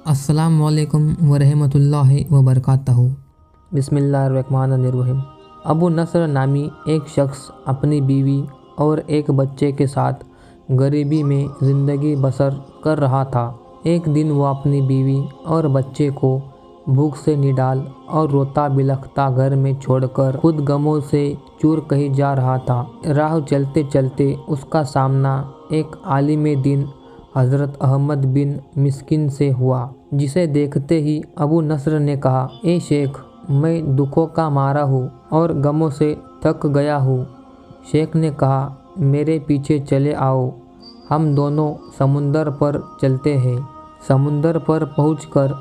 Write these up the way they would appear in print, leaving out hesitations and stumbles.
अस्सलाम वालेकुम वरहमतुल्लाहि वबरकातहू। बिस्मिल्लाहिर्रहमानिर्रहीम। अबू नस्र नामी एक शख्स अपनी बीवी और एक बच्चे के साथ गरीबी में ज़िंदगी बसर कर रहा था। एक दिन वो अपनी बीवी और बच्चे को भूख से निडाल और रोता बिलखता घर में छोड़कर खुद गमों से चूर कहीं जा रहा था। राह चलते चलते उसका सामना एक आलिम दीन हज़रत अहमद बिन मिस्किन से हुआ, जिसे देखते ही अबू नस्र ने कहा, ए शेख, मैं दुखों का मारा हूँ और गमों से थक गया हूँ। शेख ने कहा, मेरे पीछे चले आओ, हम दोनों समुंदर पर चलते हैं। समुंदर पर पहुंचकर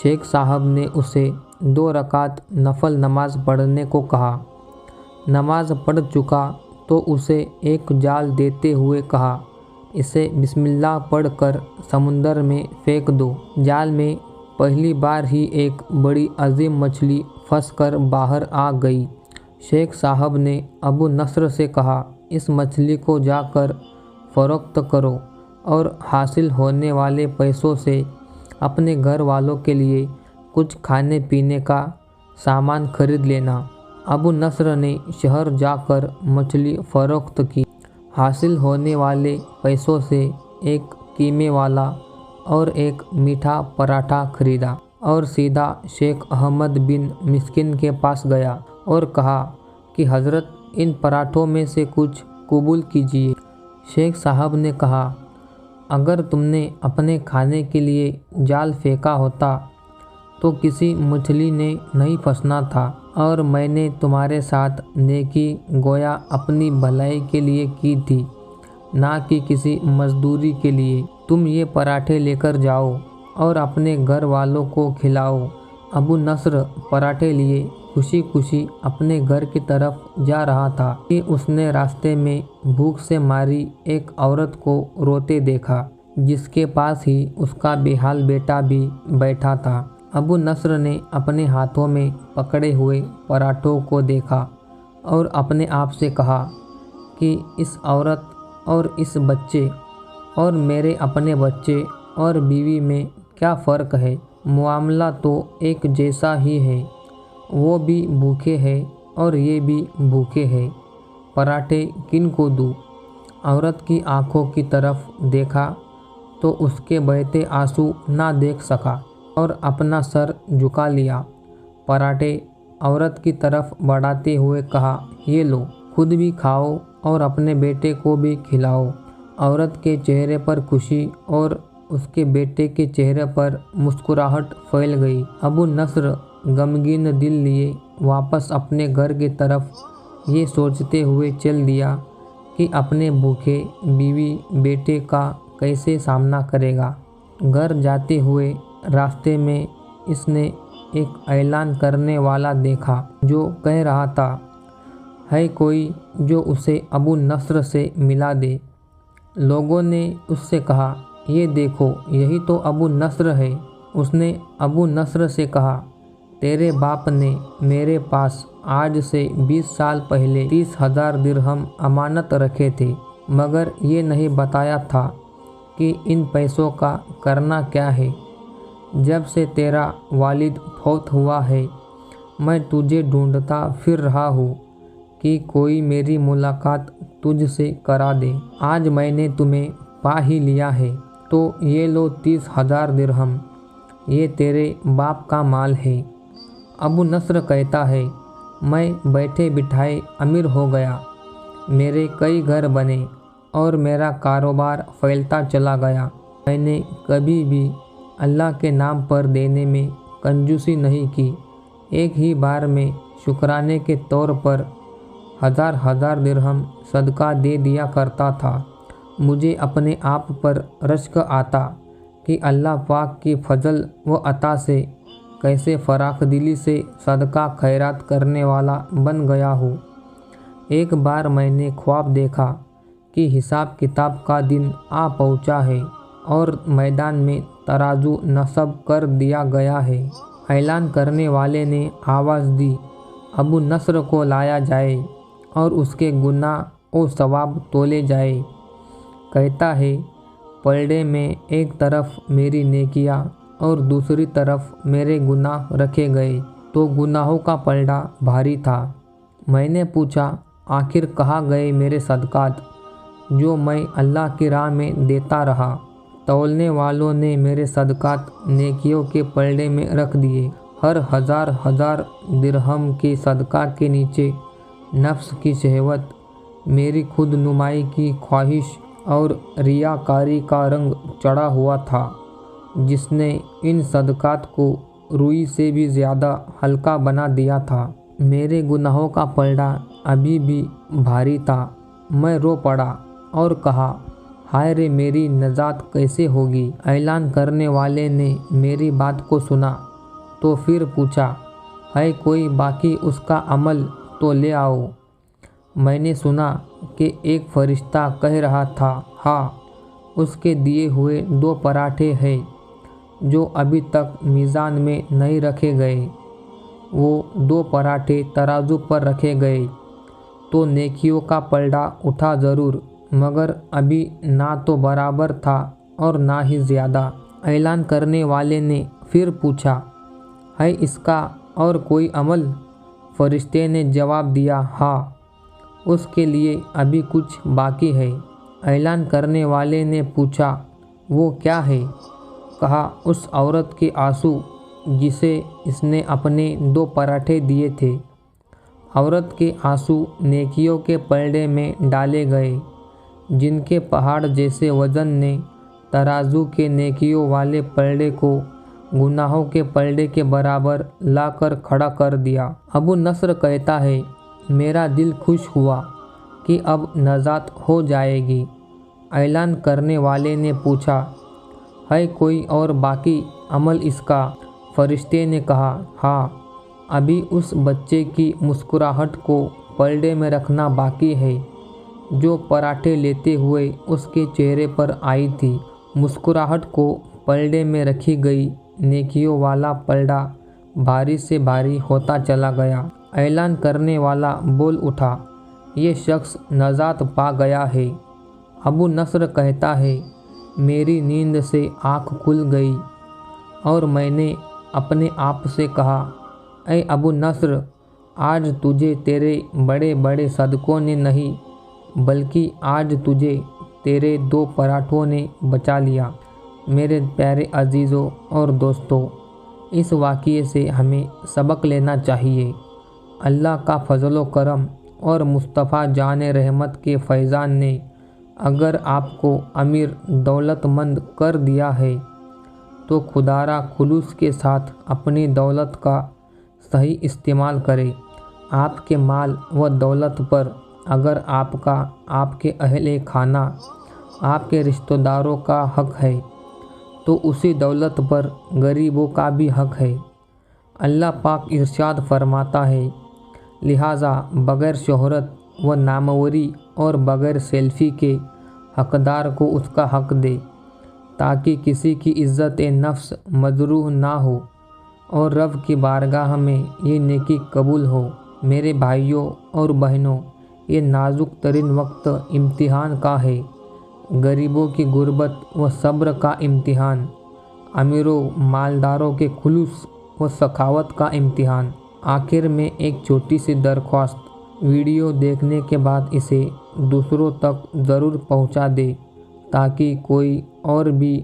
शेख साहब ने उसे 2 रकात नफल नमाज पढ़ने को कहा। नमाज पढ़ चुका तो उसे एक जाल देते हुए कहा, इसे बिस्मिल्लाह पढ़कर समुंदर में फेंक दो। जाल में पहली बार ही एक बड़ी अजीम मछली फंसकर बाहर आ गई। शेख साहब ने अबू नस्र से कहा, इस मछली को जाकर फ़रोख्त करो और हासिल होने वाले पैसों से अपने घर वालों के लिए कुछ खाने पीने का सामान खरीद लेना। अबू नस्र ने शहर जाकर मछली फ़रोख्त की। हासिल होने वाले पैसों से एक कीमे वाला और एक मीठा पराठा खरीदा और सीधा शेख अहमद बिन मिस्किन के पास गया और कहा कि हज़रत, इन पराठों में से कुछ कबूल कीजिए। शेख साहब ने कहा, अगर तुमने अपने खाने के लिए जाल फेंका होता तो किसी मछली ने नहीं फंसना था और मैंने तुम्हारे साथ नेकी गोया अपनी भलाई के लिए की थी, ना कि किसी मजदूरी के लिए। तुम ये पराठे लेकर जाओ और अपने घर वालों को खिलाओ। अबू नस्र पराठे लिए खुशी खुशी अपने घर की तरफ जा रहा था कि उसने रास्ते में भूख से मारी एक औरत को रोते देखा, जिसके पास ही उसका बेहाल बेटा भी बैठा था। अबू नस्र ने अपने हाथों में पकड़े हुए पराठों को देखा और अपने आप से कहा कि इस औरत और इस बच्चे और मेरे अपने बच्चे और बीवी में क्या फ़र्क है? मुआमला तो एक जैसा ही है। वो भी भूखे हैं और ये भी भूखे हैं। पराठे किन को दूँ? औरत की आंखों की तरफ देखा तो उसके बहते आंसू ना देख सका और अपना सर झुका लिया। पराठे औरत की तरफ बढ़ाते हुए कहा, ये लो, खुद भी खाओ और अपने बेटे को भी खिलाओ। औरत के चेहरे पर खुशी और उसके बेटे के चेहरे पर मुस्कुराहट फैल गई। अबू नस्र गमगीन दिल लिए वापस अपने घर की तरफ ये सोचते हुए चल दिया कि अपने भूखे बीवी बेटे का कैसे सामना करेगा। घर जाते हुए रास्ते में इसने एक ऐलान करने वाला देखा जो कह रहा था, है कोई जो उसे अबू नस्र से मिला दे। लोगों ने उससे कहा, ये देखो, यही तो अबू नस्र है। उसने अबू नस्र से कहा, तेरे बाप ने मेरे पास आज से 20 साल पहले 30,000 दिरहम अमानत रखे थे, मगर ये नहीं बताया था कि इन पैसों का करना क्या है। जब से तेरा वालिद फौत हुआ है, मैं तुझे ढूंढता फिर रहा हूँ कि कोई मेरी मुलाकात तुझसे करा दे। आज मैंने तुम्हें पा ही लिया है, तो ये लो 30,000 दिरहम, ये तेरे बाप का माल है। अबू नस्र कहता है, मैं बैठे बिठाए अमीर हो गया, मेरे कई घर बने और मेरा कारोबार फैलता चला गया। मैंने कभी भी अल्लाह के नाम पर देने में कंजूसी नहीं की। एक ही बार में शुक्राने के तौर पर 1000 दिरहम सदका दे दिया करता था। मुझे अपने आप पर रश्क आता कि अल्लाह पाक की फजल व अता से कैसे फराख दिली से सदका खैरात करने वाला बन गया हूँ। एक बार मैंने ख्वाब देखा कि हिसाब किताब का दिन आ पहुँचा है और मैदान में तराजू नस्ब कर दिया गया है। ऐलान करने वाले ने आवाज़ दी, अबू नस्र को लाया जाए और उसके गुनाह और सवाब तोले जाए। कहता है, पलड़े में एक तरफ मेरी नेकियां اور دوسری طرف میرے گناہ رکھے گئے تو گناہوں کا پلڑا بھاری تھا۔ میں نے پوچھا، آخر کہاں گئے میرے صدقات جو میں اللہ کی راہ میں دیتا رہا؟ تولنے والوں نے میرے صدقات نیکیوں کے پلڑے میں رکھ دیے۔ ہر ہزار درہم کے صدقہ کے نیچے نفس کی شہوت، میری خود نمائی کی خواہش اور ریاکاری کا رنگ چڑھا ہوا تھا، جس نے ان صدقات کو روئی سے بھی زیادہ ہلکا بنا دیا تھا۔ میرے گناہوں کا پلڑا ابھی بھی بھاری تھا۔ میں رو پڑا اور کہا، ہائے رے، میری نجات کیسے ہوگی؟ اعلان کرنے والے نے میری بات کو سنا تو پھر پوچھا، ہے کوئی باقی اس کا عمل تو لے آؤ۔ میں نے سنا کہ ایک فرشتہ کہہ رہا تھا، ہاں، اس کے دیے ہوئے 2 پراٹھے ہیں جو ابھی تک میزان میں نہیں رکھے گئے۔ وہ 2 پراٹھے ترازو پر رکھے گئے تو نیکیوں کا پلڑا اٹھا ضرور، مگر ابھی نہ تو برابر تھا اور نہ ہی زیادہ۔ اعلان کرنے والے نے پھر پوچھا، ہے اس کا اور کوئی عمل؟ فرشتے نے جواب دیا، ہاں، اس کے لیے ابھی کچھ باقی ہے۔ اعلان کرنے والے نے پوچھا، وہ کیا ہے؟ کہا، اس عورت کے آنسو جسے اس نے اپنے 2 پراٹھے دیے تھے۔ عورت کے آنسو نیکیوں کے پلڑے میں ڈالے گئے، جن کے پہاڑ جیسے وزن نے ترازو کے نیکیوں والے پلڑے کو گناہوں کے پلڑے کے برابر لا کر کھڑا کر دیا۔ ابو نصر کہتا ہے، میرا دل خوش ہوا کہ اب نجات ہو جائے گی۔ اعلان کرنے والے نے پوچھا، ہے کوئی اور باقی عمل اس کا؟ فرشتے نے کہا، ہاں، ابھی اس بچے کی مسکراہٹ کو پلڑے میں رکھنا باقی ہے جو پراٹھے لیتے ہوئے اس کے چہرے پر آئی تھی۔ مسکراہٹ کو پلڑے میں رکھی گئی نیکیوں والا پلڑا بھاری سے بھاری ہوتا چلا گیا۔ اعلان کرنے والا بول اٹھا، یہ شخص نجات پا گیا ہے۔ ابو نصر کہتا ہے، میری نیند سے آنکھ کھل گئی اور میں نے اپنے آپ سے کہا، اے ابو نصر، آج تجھے تیرے بڑے بڑے صدقوں نے نہیں بلکہ آج تجھے تیرے 2 پراٹھوں نے بچا لیا۔ میرے پیارے عزیزوں اور دوستوں، اس واقعے سے ہمیں سبق لینا چاہیے۔ اللہ کا فضل و کرم اور مصطفیٰ جان رحمت کے فیضان نے اگر آپ کو امیر دولت مند کر دیا ہے تو خدارا خلوص کے ساتھ اپنی دولت کا صحیح استعمال کرے۔ آپ کے مال و دولت پر اگر آپ کا، آپ کے اہل خانہ، آپ کے رشتہ داروں کا حق ہے تو اسی دولت پر غریبوں کا بھی حق ہے۔ اللہ پاک ارشاد فرماتا ہے، لہٰذا بغیر شہرت و ناموری اور بغیر سیلفی کے حقدار کو اس کا حق دے، تاکہ کسی کی عزت نفس مجروح نہ ہو اور رب کی بارگاہ میں یہ نیکی قبول ہو۔ میرے بھائیوں اور بہنوں، یہ نازک ترین وقت امتحان کا ہے، غریبوں کی غربت و صبر کا امتحان، امیروں مالداروں کے خلوص و سخاوت کا امتحان۔ آخر میں ایک چھوٹی سی درخواست، ویڈیو دیکھنے کے بعد اسے دوسروں تک ضرور پہنچا دے تاکہ کوئی اور بھی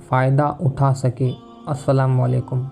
فائدہ اٹھا سکے۔ السلام علیکم۔